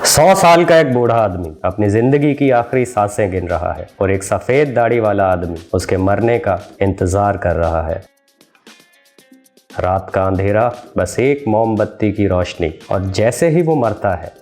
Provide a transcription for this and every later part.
100 साल का एक बूढ़ा आदमी अपनी जिंदगी की आखिरी सांसें गिन रहा है और एक सफेद दाढ़ी वाला आदमी उसके मरने का इंतजार कर रहा है। रात का अंधेरा, बस एक मोमबत्ती की रोशनी, और जैसे ही वो मरता है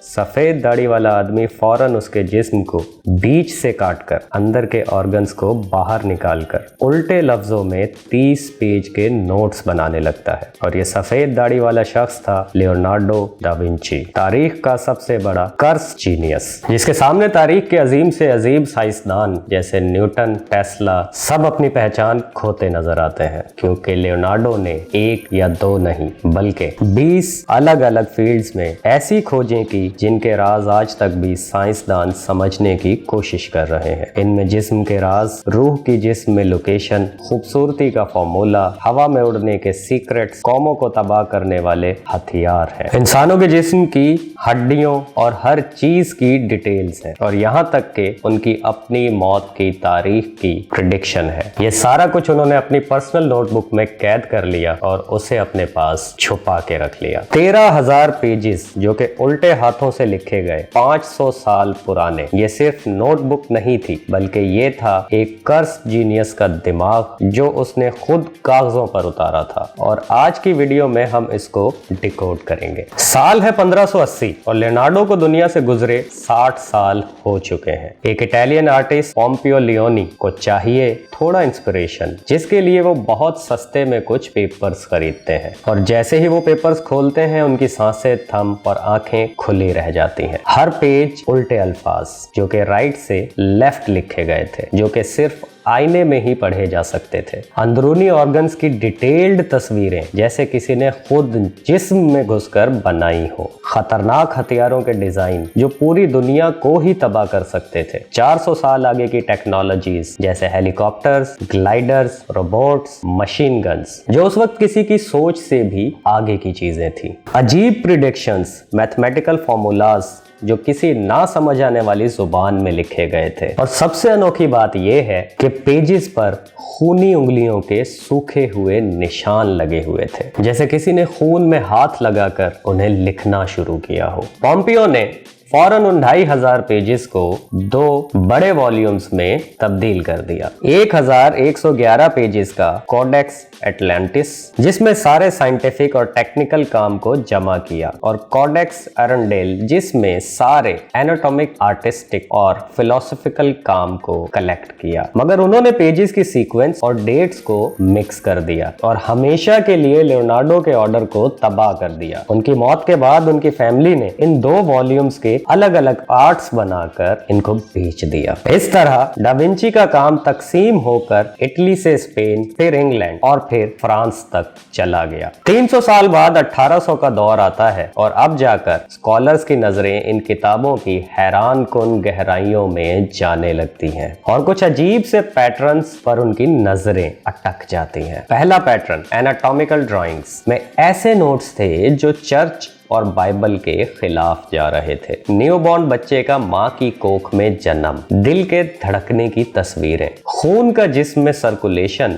सफेद दाढ़ी वाला आदमी फौरन उसके जिस्म को बीच से काटकर अंदर के ऑर्गन्स को बाहर निकालकर उल्टे लफ्जों में 30 पेज के नोट्स बनाने लगता है। और ये सफेद दाढ़ी वाला शख्स था लियोनार्डो दा विंची, तारीख का सबसे बड़ा कर्स जीनियस, जिसके सामने तारीख के अजीम से अजीब साइंसदान जैसे न्यूटन, टेस्ला सब अपनी पहचान खोते नजर आते हैं, क्योंकि लियोनार्डो ने एक या दो नहीं बल्कि 20 अलग अलग फील्ड्स में ऐसी खोजें की जिनके राज आज तक भी साइंसदान समझने की कोशिश कर रहे हैं। इनमें जिस्म के राज, रूह की जिस्म में लोकेशन, खूबसूरती का फॉर्मूला, हवा में उड़ने के सीक्रेट्स, कौमों को तबाह करने वाले हथियार हैं। इंसानों के जिस्म की हड्डियों और हर चीज की डिटेल्स हैं, और यहाँ तक के उनकी अपनी मौत की तारीख की प्रेडिक्शन है। ये सारा कुछ उन्होंने अपनी पर्सनल नोटबुक में कैद कर लिया और उसे अपने पास छुपा के रख लिया। 13,000 पेजेस जो कि उल्टे हाथों से लिखे गए, 500 साल पुराने। ये सिर्फ नोटबुक नहीं थी, बल्कि ये था एक कर्स जीनियस का दिमाग जो उसने खुद कागजों पर उतारा था। और आज की वीडियो में हम इसको डिकोड करेंगे। साल है 1580 और लियोनार्डो को दुनिया से गुजरे 60 साल हो चुके हैं। एक इटालियन आर्टिस्ट पोम्पियो लियोनी को चाहिए थोड़ा इंस्पिरेशन, जिसके लिए वो बहुत सस्ते में कुछ पेपर्स खरीदते हैं, और जैसे ही वो पेपर्स खोलते हैं उनकी सांसें थम और आंखें खुली रह जाती हैं। हर पेज उल्टे अल्फाज जो कि राइट से लेफ्ट लिखे गए थे, जो कि सिर्फ आईने में ही पढ़े जा सकते थे। अंदरूनी ऑर्गन्स की डिटेल्ड तस्वीरें जैसे किसी ने खुद जिस्म में घुसकर बनाई हो। खतरनाक हथियारों के डिजाइन जो पूरी दुनिया को ही तबाह कर सकते थे। 400 साल आगे की टेक्नोलॉजीज जैसे helicopters, gliders, robots, machine guns जो उस वक्त किसी की सोच से भी आगे की चीजें थी। अजीब प्रिडिक्शंस, मैथमेटिकल फॉर्मूलाज जो किसी ना समझ आने वाली जुबान में लिखे गए थे। और सबसे अनोखी बात यह है कि पेजेस पर खूनी उंगलियों के सूखे हुए निशान लगे हुए थे, जैसे किसी ने खून में हाथ लगाकर उन्हें लिखना शुरू किया हो। पोम्पियो ने फौरन उन 2,500 पेजेस को 2 बड़े वॉल्यूम्स में तब्दील कर दिया। 1,111 पेजेस का कोडेक्स एटलांटिस, जिसमें सारे साइंटिफिक और टेक्निकल काम को जमा किया, और कोडेक्स अरेंडेल, जिसमें सारे एनाटॉमिक, आर्टिस्टिक और फिलोसॉफिकल काम को कलेक्ट किया। मगर उन्होंने पेजेस की सीक्वेंस और डेट्स को मिक्स कर दिया और हमेशा के लिए लियोनार्डो के ऑर्डर को तबाह कर दिया। उनकी मौत के बाद उनकी फैमिली ने इन 2 वॉल्यूम्स के अलग अलग आर्ट्स बनाकर इनको बेच दिया। इस तरह दा विंची का काम तकसीम होकर इटली से स्पेन, फिर इंग्लैंड और फिर फ्रांस तक चला गया। 300 साल बाद 1800 का दौर आता है, और अब जाकर स्कॉलर्स की नजरें इन किताबों की हैरान कुन गहराइयों में जाने लगती हैं, और कुछ अजीब से पैटर्न्स पर उनकी नजरें अटक जाती हैं। पहला पैटर्न एनाटॉमिकल ड्राइंग्स में ऐसे नोट्स थे जो चर्च और बाइबल के खिलाफ जा रहे थे। न्यूबॉर्न बच्चे का माँ की कोख में जन्म, दिल के धड़कने की तस्वीरें, खून का जिस्म में सर्कुलेशन,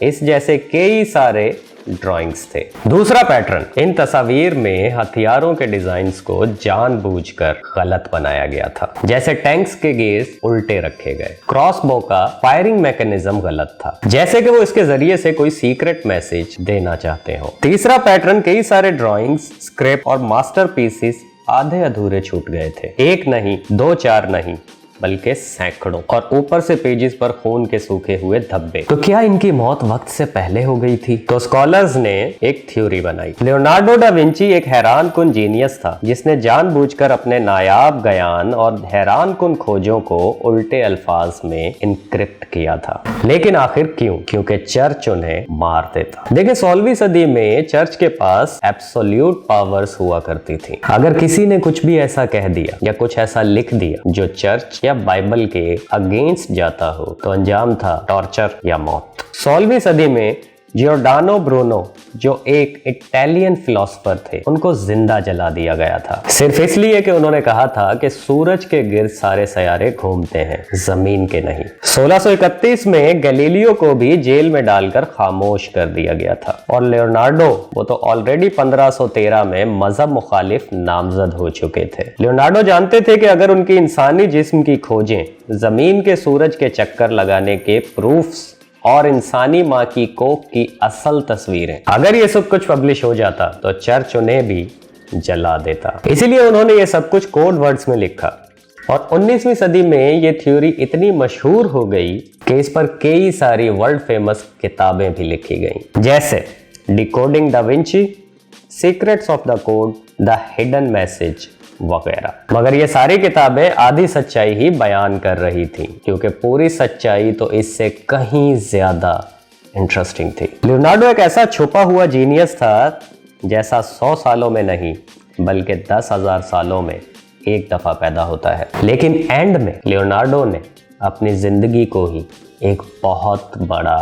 इस जैसे कई सारे ड्राइंग्स थे। दूसरा पैटर्न, इन तस्वीर में हथियारों के डिजाइन्स को जानबूझकर गलत बनाया गया था, जैसे टैंक्स के गेज उल्टे रखे गए, क्रॉसबो का फायरिंग मैकेनिज्म गलत था, जैसे कि वो इसके जरिए से कोई सीक्रेट मैसेज देना चाहते हो। तीसरा पैटर्न, कई सारे ड्राइंग्स, स्क्रिप्ट और मास्टरपीसेस आधे अधूरे छूट गए थे। 1 नहीं, 2, 4 नहीं, बल्कि सैकड़ों, और ऊपर से पेजेस पर खून के सूखे हुए धब्बे। तो क्या इनकी मौत वक्त से पहले हो गई थी? तो स्कॉलर्स ने एक थ्योरी बनाई। लियोनार्डो दा विंची एक हैरान कुन जीनियस था, जिसने जानबूझकर अपने नायाब बयान और हैरान कुन खोजों को उल्टे अल्फाज में इनक्रिप्ट किया था। लेकिन आखिर क्यों? क्योंकि चर्च उन्हें मार देता। देखिए, 16वीं सदी में चर्च के पास एब्सोल्यूट पावर्स हुआ करती थी। अगर किसी ने कुछ भी ऐसा कह दिया या कुछ ऐसा लिख दिया जो चर्च या बाइबल के अगेंस्ट जाता हो, तो अंजाम था टॉर्चर या मौत। 16वीं सदी में जियोर्डानो ब्रूनो जो एक इटालियन फिलोसोफर थे, उनको जिंदा जला दिया गया था, सिर्फ इसलिए कि उन्होंने कहा था कि सूरज के गिर्द सारे सैयारे घूमते हैं, जमीन के नहीं। 1631 में गैलीलियो को भी जेल में डालकर खामोश कर दिया गया था। और लियोनार्डो, वो तो ऑलरेडी 1513 में मजहब मुखालिफ नामजद हो चुके थे। लियोनार्डो जानते थे कि अगर उनकी इंसानी जिस्म की खोजें जमीन के सूरज के चक्कर लगाने के प्रूफ्स और इंसानी माँ की कोख की असल तस्वीरें, अगर ये सब कुछ पब्लिश हो जाता तो चर्च उन्हें भी जला देता। इसीलिए उन्होंने ये सब कुछ कोड वर्ड्स में लिखा और 19वीं सदी में ये थ्योरी इतनी मशहूर हो गई कि इस पर कई सारी वर्ल्ड फेमस किताबें भी लिखी गई, जैसे decoding da Vinci, secrets of the code, the hidden message वगैरह। मगर ये सारी किताबें आधी सच्चाई ही बयान कर रही थी, क्योंकि पूरी सच्चाई तो इससे कहीं ज्यादा इंटरेस्टिंग थी। लियोनार्डो एक ऐसा छुपा हुआ जीनियस था जैसा 100 सालों में नहीं बल्कि 10,000 सालों में एक दफा पैदा होता है। लेकिन एंड में लियोनार्डो ने अपनी जिंदगी को ही एक बहुत बड़ा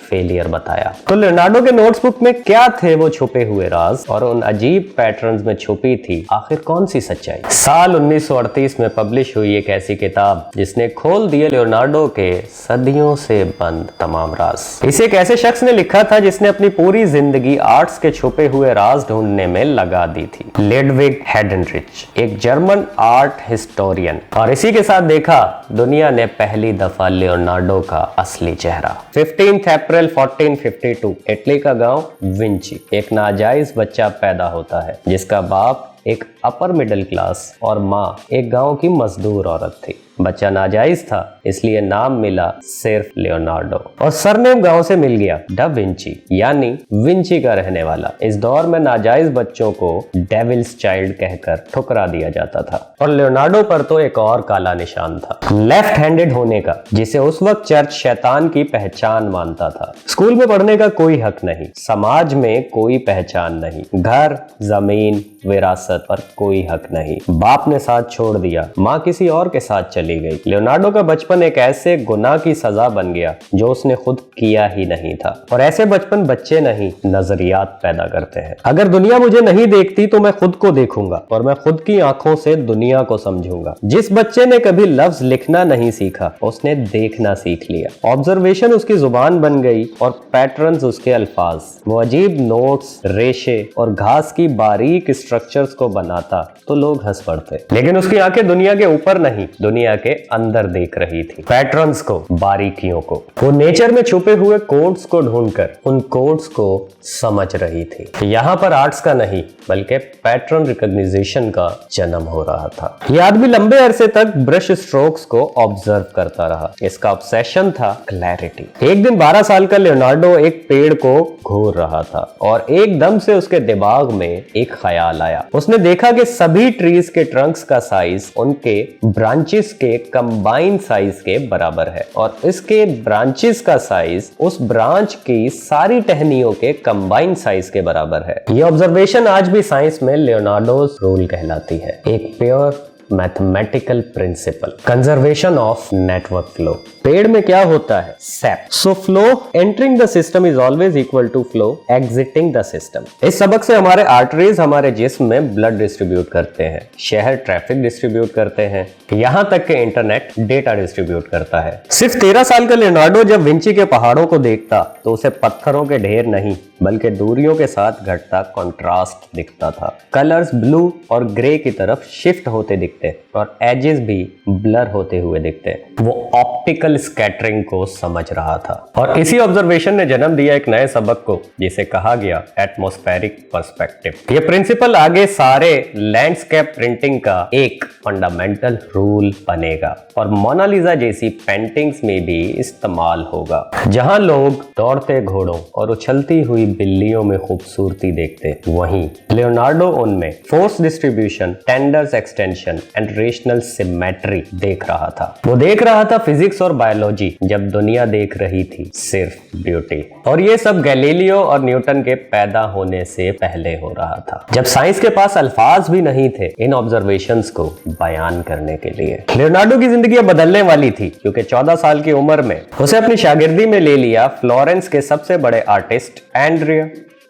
फेलियर बताया। तो लियोनार्डो के नोट्सबुक में क्या थे वो छुपे हुए राज, और उन अजीब पैटर्न्स में छुपी थी आखिर कौन सी सच्चाई? साल 1938 में पब्लिश हुई एक ऐसी किताब जिसने खोल दिए लियोनार्डो के सदियों से बंद तमाम राज। इसे एक ऐसे शख्स ने लिखा था जिसने अपनी पूरी जिंदगी आर्ट्स के छुपे हुए राज ढूंढने में लगा दी थी। लिडविग हेडेनरिच, एक जर्मन आर्ट हिस्टोरियन। और इसी के साथ देखा दुनिया ने पहली दफा लियोनार्डो का असली चेहरा। 15 अप्रैल 1452 इटली का गांव विंची, एक नाजायज बच्चा पैदा होता है जिसका बाप एक अपर मिडिल क्लास और माँ एक गांव की मजदूर औरत थी। बच्चा नाजायज था इसलिए नाम मिला सिर्फ लियोनार्डो, और सरनेम गांव से मिल गया दा विंची, यानी विंची का रहने वाला। इस दौर में नाजायज बच्चों को डेविल्स चाइल्ड कहकर ठुकरा दिया जाता था। और लियोनार्डो पर तो एक और काला निशान था, लेफ्ट हैंडेड होने का, जिसे उस वक्त चर्च शैतान की पहचान मानता था। स्कूल में पढ़ने का कोई हक नहीं, समाज में कोई पहचान नहीं, घर जमीन विरासत पर कोई हक नहीं। बाप ने साथ छोड़ दिया, माँ किसी और के साथ चली गई। लियोनार्डो का बचपन एक ऐसे गुनाह की सजा बन गया जो उसने खुद किया ही नहीं था। और ऐसे बचपन बच्चे नहीं, नजरियात पैदा करते हैं। अगर दुनिया मुझे नहीं देखती तो मैं खुद को देखूंगा और मैं खुद की आंखों से दुनिया को समझूंगा। जिस बच्चे ने कभी लफ्ज लिखना नहीं सीखा उसने देखना सीख लिया। ऑब्जर्वेशन उसकी जुबान बन गई और पैटर्न्स उसके अल्फाज। वो अजीब नोट्स, रेशे और घास की बारीक स्ट्रक्चर्स को बनाता तो लोग हंस पड़ते, लेकिन उसकी आंखें दुनिया के ऊपर नहीं, दुनिया के अंदर देख रही थी, पैटर्न्स को, बारीकियों को। वो नेचर में छुपे हुए कोड्स को ढूंढकर उन कोड्स को समझ रही थी। यहाँ पर आर्ट्स का नहीं बल्कि पैटर्न रिकॉग्निशन का जन्म हो रहा था। यह आदमी लंबे अरसे तक ब्रश स्ट्रोक्स को ऑब्जर्व करता रहा। इसका ऑब्सेशन था क्लैरिटी। एक दिन 12 साल का लियोनार्डो एक पेड़ को घूर रहा था और एकदम से उसके दिमाग में एक ख्याल आया। उसने देखा कि सभी ट्रीज के ट्रंक्स का साइज उनके ब्रांचेस के कंबाइन साइज के बराबर है और इसके ब्रांचेस का साइज उस ब्रांच की सारी टहनियों के कंबाइन साइज के बराबर है। यह ऑब्जर्वेशन आज भी साइंस में लियोनार्डोस रूल कहलाती है, एक pure mathematical principle, conservation of network flow. पेड़ में क्या होता है? Sap. So flow entering the system is always equal to flow exiting the system. इस सबक से हमारे आर्टरीज हमारे जिस्म में ब्लड डिस्ट्रीब्यूट करते हैं, शहर ट्रैफिक डिस्ट्रीब्यूट करते हैं, यहाँ तक के इंटरनेट डेटा डिस्ट्रीब्यूट करता है। सिर्फ 13 साल का लियोनार्डो जब विंची के पहाड़ों को देखता तो उसे पत्थरों के ढेर नहीं बल्कि दूरियों के साथ घटता कंट्रास्ट दिखता था। कलर्स ब्लू और ग्रे की तरफ शिफ्ट होते दिखते और एजेस भी ब्लर होते हुए दिखते। वो ऑप्टिकल स्कैटरिंग को समझ रहा था और इसी ऑब्जर्वेशन ने जन्म दिया एक नए सबक को जिसे कहा गया एटमॉस्फेरिक पर्सपेक्टिव। ये प्रिंसिपल आगे सारे लैंडस्केप प्रिंटिंग का एक फंडामेंटल रूल बनेगा और मोनालिसा जैसी पेंटिंग्स में भी इस्तेमाल होगा। जहां लोग दौड़ते घोड़ों और उछलती हुई बिल्लियों में खूबसूरती देखते, वहीं लियोनार्डो उनमें force distribution, tenders extension and rational symmetry देख रहा था। वो देख रहा था फिजिक्स और बायोलॉजी जब दुनिया देख रही थी सिर्फ ब्यूटी। और ये सब गैलीलियो और न्यूटन के पैदा होने से पहले हो रहा था, जब साइंस के पास अल्फाज भी नहीं थे इन ऑब्जर्वेशंस को बयान करने के लिए। लियोनार्डो की जिंदगी अब बदलने वाली थी, क्योंकि 14 साल की उम्र में उसे अपनी शागिर्दी में ले लिया फ्लोरेंस के सबसे बड़े आर्टिस्ट एंड्रिया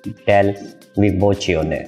डेल विबोचियो ने।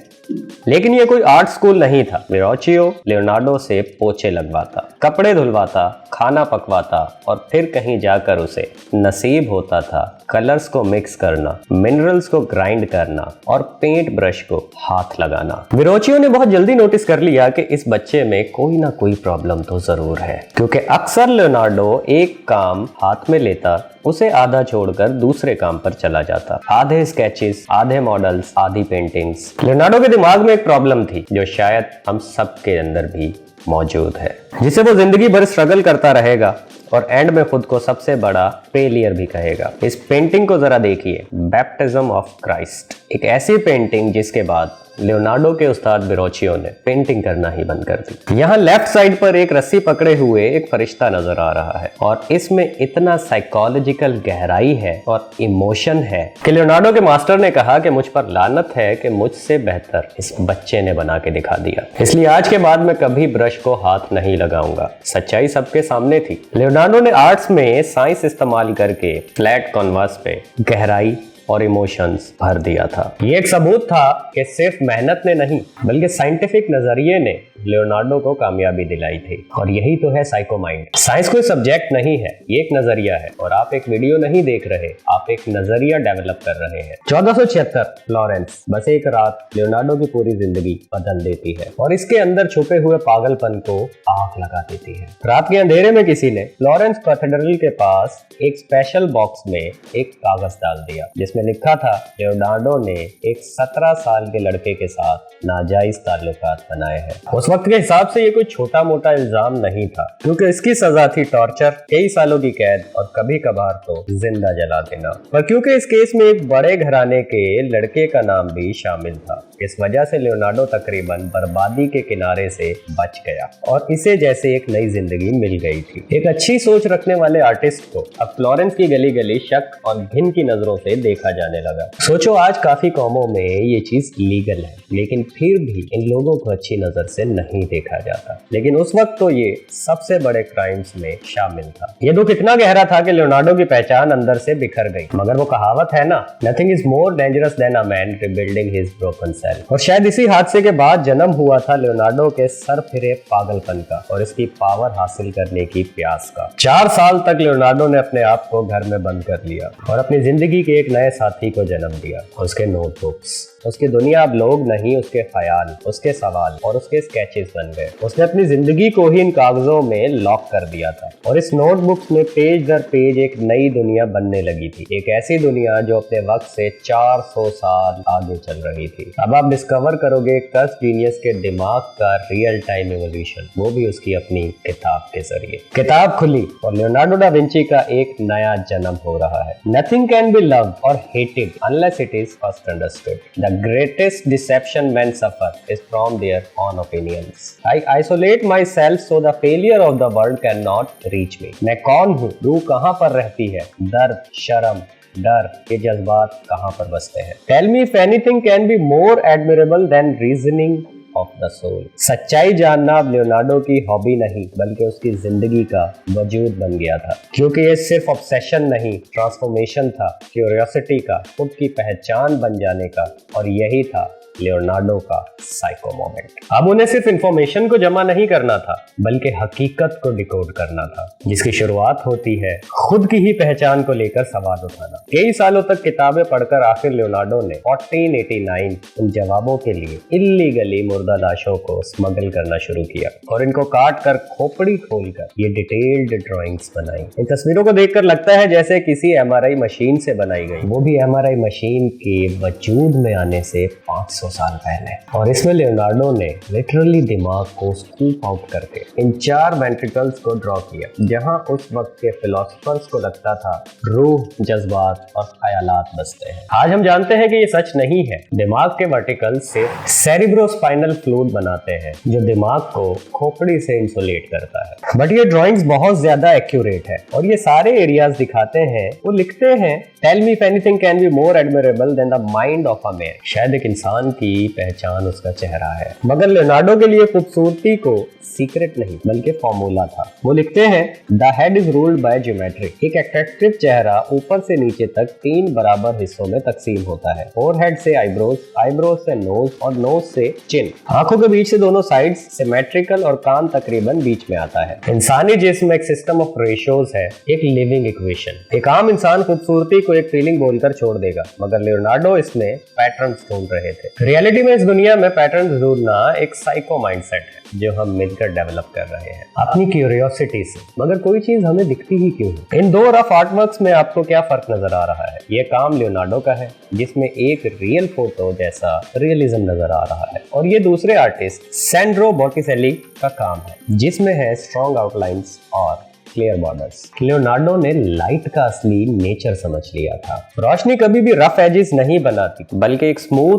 लेकिन ये कोई आर्ट स्कूल नहीं था। विबोचियो लियोनार्डो से पोछे लगवाता, कपड़े धुलवाता, खाना पकवाता और फिर कहीं जाकर उसे नसीब होता था कलर्स को मिक्स करना, मिनरल्स को ग्राइंड करना और पेंट ब्रश को हाथ लगाना। विबोचियो ने बहुत जल्दी नोटिस कर लिया कि इस बच्चे में कोई ना कोई प्रॉब्लम तो जरूर है, क्योंकि अक्सर लियोनार्डो एक काम हाथ में लेता, उसे आधा छोड़कर दूसरे काम पर चला जाता। आधे स्केचेस, आधे मॉडल्स, आधी पेंटिंग्स। लियोनार्डो के दिमाग में एक प्रॉब्लम थी जो शायद हम सबके अंदर भी मौजूद है, जिसे वो जिंदगी भर स्ट्रगल करता रहेगा और एंड में खुद को सबसे बड़ा फेलियर भी कहेगा। इस पेंटिंग को जरा देखिए, बैप्टिज्म ऑफ क्राइस्ट। एक ऐसी पेंटिंग जिसके बाद लियोनार्डो के उस्ताद विबोचियो ने पेंटिंग करना ही बंद कर दी। यहाँ लेफ्ट साइड पर एक रस्सी पकड़े हुए एक फरिश्ता नजर आ रहा है और इसमें इतना साइकोलॉजिकल गहराई है और इमोशन है कि लियोनार्डो के मास्टर ने कहा कि मुझ पर लानत है कि मुझसे बेहतर इस बच्चे ने बना के दिखा दिया, इसलिए आज के बाद मैं कभी ब्रश को हाथ नहीं लगाऊंगा। सच्चाई सबके सामने थी। लियोनार्डो ने आर्ट्स में साइंस इस्तेमाल करके फ्लैट कैनवास पे गहराई और इमोशंस भर दिया था। ये एक सबूत था कि सिर्फ मेहनत ने नहीं बल्कि साइंटिफिक नजरिए ने लियोनार्डो को कामयाबी दिलाई थी। और यही तो है साइको माइंड। साइंस कोई सब्जेक्ट नहीं है, ये एक नजरिया है और आप एक वीडियो नहीं देख रहे, आप एक नजरिया डेवलप कर रहे हैं। 1476 फ्लोरेंस। बस एक रात लियोनार्डो की पूरी जिंदगी बदल देती है और इसके अंदर छुपे हुए पागलपन को आग लगा देती है। रात के अंधेरे में किसी ने फ्लोरेंस कैथेड्रल के पास एक स्पेशल बॉक्स में एक कागज डाल दिया जिसमें लिखा था लियोनार्डो ने एक 17 साल के लड़के के साथ नाजायज ताल्लुकात बनाए हैं। उस वक्त के हिसाब से ये कोई छोटा मोटा इल्जाम नहीं था, क्योंकि इसकी सजा थी टॉर्चर, कई सालों की कैद और कभी कभार तो जिंदा जला देना। पर क्योंकि इस केस में एक बड़े घराने के लड़के का नाम भी शामिल था, इस वजह से लियोनार्डो तकरीबन बर्बादी के किनारे से बच गया और इसे जैसे एक नई जिंदगी मिल गई थी। एक अच्छी सोच रखने वाले आर्टिस्ट को अब फ्लोरेंस की गली गली शक और घिन की नजरों से देखा जाने लगा। सोचो, आज काफी कौमों में ये चीज लीगल है, लेकिन फिर भी इन लोगों को अच्छी नजर से नहीं देखा जाता। लेकिन उस वक्त तो ये सबसे बड़े क्राइम्स में शामिल था। ये दुख इतना गहरा था कि लियोनार्डो की पहचान अंदर से बिखर गई। मगर वो कहावत है ना, nothing is more dangerous than a man rebuilding his broken self. और शायद इसी हादसे के बाद जन्म हुआ था लियोनार्डो के सर फिरे पागलपन का और इसकी पावर हासिल करने की प्यास का। 4 साल तक लियोनार्डो ने अपने आप को घर में बंद कर लिया और अपनी जिंदगी के एक नए साथी को जन्म दिया, उसके नोटबुक्स। उसकी दुनिया अब लोग नहीं, उसके ख्याल, उसके सवाल और उसके स्केचेस बन गए। उसने अपनी जिंदगी को ही इन कागजों में लॉक कर दिया था और इस नोटबुक्स में पेज दर पेज एक नई दुनिया बनने लगी थी। एक ऐसी दुनिया जो अपने वक्त से 400 साल आगे चल रही थी। अब आप डिस्कवर करोगे कस जीनियस के दिमाग का रियल टाइम एवोल्यूशन, वो भी उसकी अपनी किताब के जरिए। किताब खुली और लियोनार्डो डा विंची का एक नया जन्म हो रहा है। नथिंग कैन बी लव्ड और hated unless it is first understood. The greatest deception men suffer is from their own opinions. I isolate myself so the failure of the world cannot reach me. मैं कौन हूँ? रूह कहाँ पर रहती है? दर्द, शर्म, डर, ये जज्बात कहाँ पर बसते हैं? Tell me if anything can be more admirable than reasoning of the soul. सच्चाई जानना अब लियोनार्डो की हॉबी नहीं बल्कि उसकी जिंदगी का वजूद बन गया था, क्योंकि ये सिर्फ ऑब्सेशन नहीं, ट्रांसफॉर्मेशन था, क्यूरियोसिटी का, खुद की पहचान बन जाने का। और यही था लियोनार्डो का साइको मोमेंट। अब उन्हें सिर्फ इंफॉर्मेशन को जमा नहीं करना था बल्कि हकीकत को डिकोड करना था, जिसकी शुरुआत होती है खुद की ही पहचान को लेकर सवाल उठाना। कई सालों तक किताबें पढ़कर आखिर लियोनार्डो ने 1489 उन जवाबों के लिए इल्लीगली मुर्दा लाशों को स्मगल करना शुरू किया और इनको काट कर खोपड़ी खोलकर ये डिटेल्ड ड्राइंग्स बनाई। इन तस्वीरों को देखकर लगता है जैसे किसी MRI मशीन से बनाई गई, वो भी MRI मशीन के वजूद में आने से 500 2500 साल पहले। और इसमें लियोनार्डो ने लिटरली दिमाग को स्कूप आउट करके इन 4 वेंट्रिकल्स को ड्रॉ किया, जहां उस वक्त के फिलोसोफर्स को लगता था रूह, जज्बात और ख्यालात बसते हैं। आज हम जानते हैं कि ये सच नहीं है। दिमाग के वर्टिकल्स से सेरिब्रोस्पाइनल फ्लूइड बनाते हैं जो दिमाग को खोपड़ी से इंसुलेट करता है। बट ये ड्राइंग्स बहुत ज्यादा एक्यूरेट है और ये सारे एरियाज दिखाते हैं। वो लिखते हैं, tell me if anything can be more admirable than the mind of a man. शायद एक इंसान की पहचान उसका चेहरा है, मगर लियोनार्डो के लिए खूबसूरती को सीक्रेट नहीं बल्कि फॉर्मूला था। वो लिखते हैं, the head is ruled by geometry. एक अट्रैक्टिव चेहरा ऊपर से नीचे तक 3 बराबर हिस्सों में तकसीम होता है। फोरहेड से आईब्रोज, आईब्रोज से नोज और नोज से चिन। आंखों के बीच से दोनों साइड्स सिमेट्रिकल और कान तकरीबन बीच में आता है। इंसानी जिस्म एक सिस्टम ऑफ रेशियोज है, एक लिविंग इक्वेशन। एक आम इंसान खूबसूरती को एक फीलिंग बोलकर छोड़ देगा, मगर लियोनार्डो इसमें पैटर्न्स ढूंढ रहे थे। रियलिटी में इस दुनिया में पैटर्न्स ढूंढना एक साइको माइंडसेट है जो हम मिलकर डेवलप कर रहे हैं अपनी क्यूरियोसिटी से। मगर कोई चीज हमें दिखती ही क्यों है? इन 2 रफ आर्टवर्क्स में आपको क्या फर्क नजर आ रहा है? ये काम लियोनार्डो का है जिसमें एक रियल फोटो जैसा रियलिज्म नजर आ रहा है, और ये दूसरे आर्टिस्ट सैंड्रो बॉटिसेली का काम है जिसमें है स्ट्रॉन्ग आउटलाइंस और क्लियर बॉर्डर्स। लियोनार्डो ने लाइट का असली नेचर समझ लिया था। रोशनी कभी भी रफ एजेस नहीं बनाती बल्कि एक स्मूथ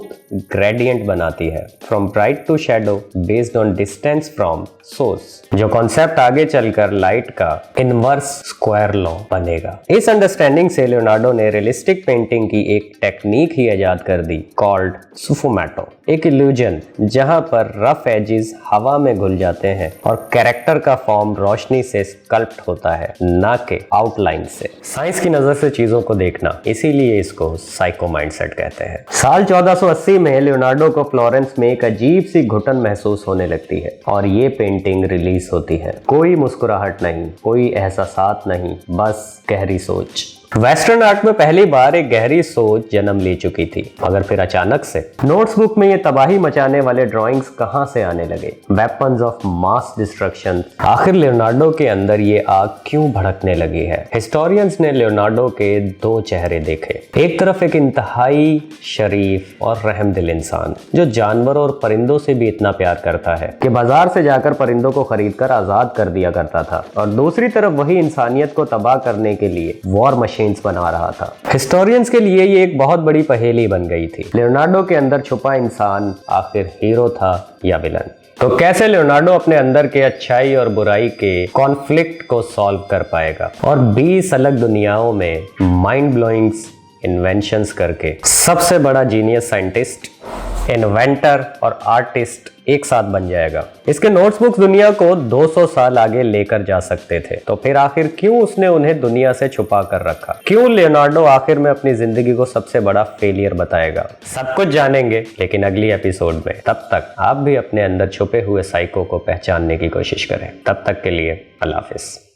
ग्रेडियंट बनाती है, from bright to shadow based on distance from source. जो कॉन्सेप्ट आगे चलकर लाइट का इनवर्स स्क्वायर लॉ बनेगा। इस अंडरस्टैंडिंग से लियोनार्डो ने रियलिस्टिक पेंटिंग की एक टेक्निक ही इजाद कर दी, कॉल्ड सुफोमैटो। एक इल्यूजन जहां पर रफ एजेस हवा में घुल जाते हैं और कैरेक्टर का फॉर्म रोशनी से स्कल्प्ट होता है, ना कि आउटलाइन से। साइंस की नजर से चीजों को देखना, इसीलिए इसको साइको माइंडसेट कहते हैं। साल 1480 में लियोनार्डो को फ्लोरेंस में एक अजीब सी घुटन महसूस होने लगती है और ये पेंटिंग रिलीज होती है। कोई मुस्कुराहट नहीं, कोई एहसासात नहीं, बस गहरी सोच। वेस्टर्न आर्ट में पहली बार एक गहरी सोच जन्म ले चुकी थी, मगर फिर अचानक से नोट्सबुक में ये तबाही मचाने वाले ड्राइंग्स कहां से आने लगे? Weapons of mass destruction. आखिर लियोनार्डो के अंदर ये आग क्यों भड़कने लगी है? हिस्टोरियंस ने लियोनार्डो के 2 चेहरे देखे। एक तरफ एक इंतहाई शरीफ और रहमदिल इंसान जो जानवरों और परिंदों से भी इतना प्यार करता है कि बाजार से जाकर परिंदों को खरीदकर आजाद कर दिया करता था, और दूसरी तरफ वही इंसानियत को तबाह करने के लिए वॉर मशीन बना रहा था। हिस्टोरियंस के लिए ये एक बहुत बड़ी पहेली बन गई थी। लियोनार्डो के अंदर छुपा इंसान आखिर हीरो था या विलन? तो कैसे लियोनार्डो अपने अंदर के अच्छाई और बुराई के कॉन्फ्लिक्ट को सॉल्व कर पाएगा और 20 अलग दुनियाओं में माइंड ब्लोइंग इन्वेंशंस करके सबसे बड़ा जीनियस साइंटिस्ट, इन्वेंटर और आर्टिस्ट एक साथ बन जाएगा? इसके नोट्सबुक्स दुनिया को 200 साल आगे लेकर जा सकते थे, तो फिर आखिर क्यों उसने उन्हें दुनिया से छुपा कर रखा? क्यों लियोनार्डो आखिर में अपनी जिंदगी को सबसे बड़ा फेलियर बताएगा? सब कुछ जानेंगे लेकिन अगली एपिसोड में। तब तक आप भी अपने अंदर छुपे हुए साइको को पहचानने की कोशिश करें। तब तक के लिए अल्लाह हाफिज।